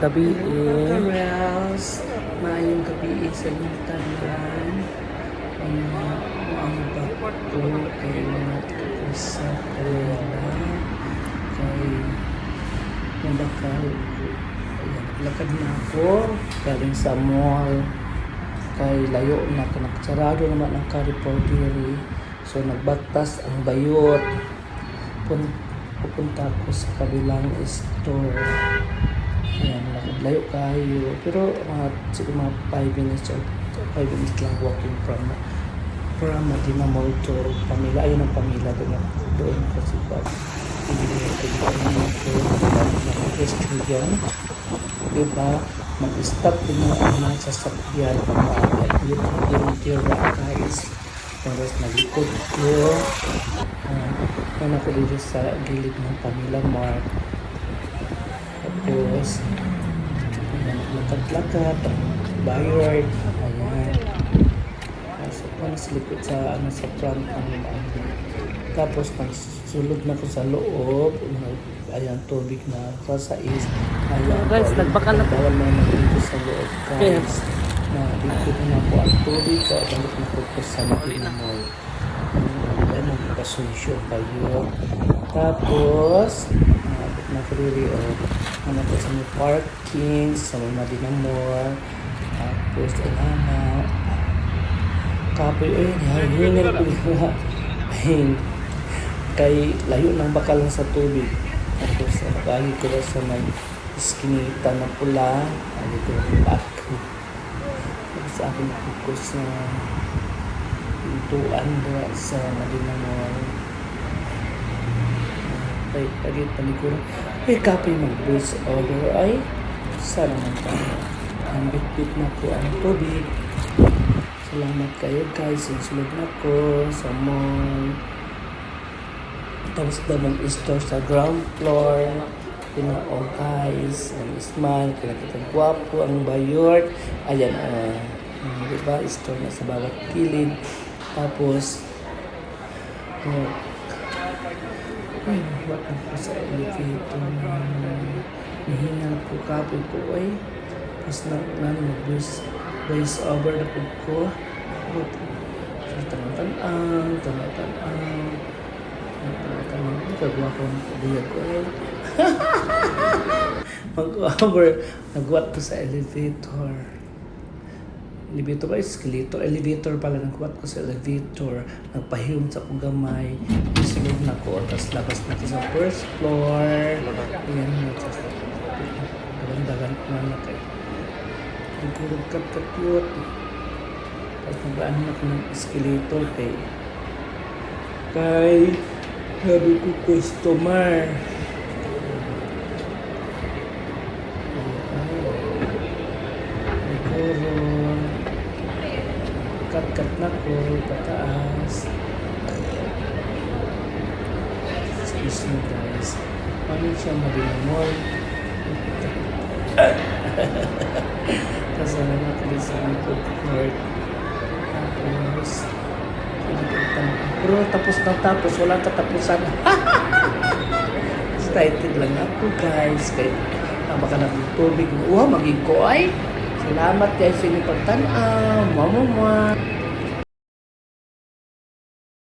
Gabi Karels, maayong gabi sa inyong tanan. Ang bako kay mga tuko sa kalena kay mabakal. Ayan, lakad na ako galing sa mall kay layo na kanaksarado naman ang Carrefour diri. So nagbaktas ang bayot. Pupunta ako sa kabilang store. Ayan, layo kayo. Pero siguro mga 5 minutes or 5 minutes lang walking from Medina Mall to Pamela. Ayun ang Pamela doon kasi pag yun. Diba? Mag-stop din mo ang mga sasakyan pag maagat. Yung tira guys. Tapos nalikod ko. Ako dito sa gilid ng Pamela Mart. Tapos, lakad-lakad, bayard, ayan. Pasok ko na sa likod sa front ng tapos, nagsulod na ko sa loob, ayan, tubig na kasais. Ayan, guys, nagbakal na bawal na dito sa loob, guys. Na dito na po ang tubig, balik na po sa Medina Mall. Ayan, nagkasunsyo kayo. Tapos, nakariri o po sa may parking sa may Medina Mall. Tapos kapoy hingal ko ayun kay layo ng bakal sa tubig. Tapos nakahig ko sa may iskinita na pula ay ko back. Tapos sa akin focus na pintuan sa Medina Mall. Ay, agad paniguran. Kapoy mag-voice over ay sana naman tayo. Ang bit-bit na po ang tubig. Salamat kayo guys. Insulog na ko sa mall. Tapos damang store sa ground floor. Pinao guys. Ang smile. Kinakita gwapo ang bayort. Ayan. Diba? Store na sa bawat kilid. Tapos what ako sa elevator nahingal ko kapoy ko ay tapos mag-voice over na ko tanang kagawa ko ng buyag ko ay mag-over nagwat ko sa elevator ba escalator? Elevator pala, nagkuhat ko sa elevator, nagpahiyom sa akong gamay, isulog na ko, tapos labas na ko sa first floor. Ayan, dagan-dagan ko na kay nagkurog kat-katyot. Tapos nagbaan na ko ng escalator kay sabi ko customer. Kat na ko, pataas. Excuse me guys. Paano siya Medina Mall? Kasama na ko sa Food Court. Tapos, pero tapos, walang katapusan. Excited lang ako guys. Kaya, baka na ng tubig. Maging ko ay. Salamat guys sa inyong pagtanaw. Mama.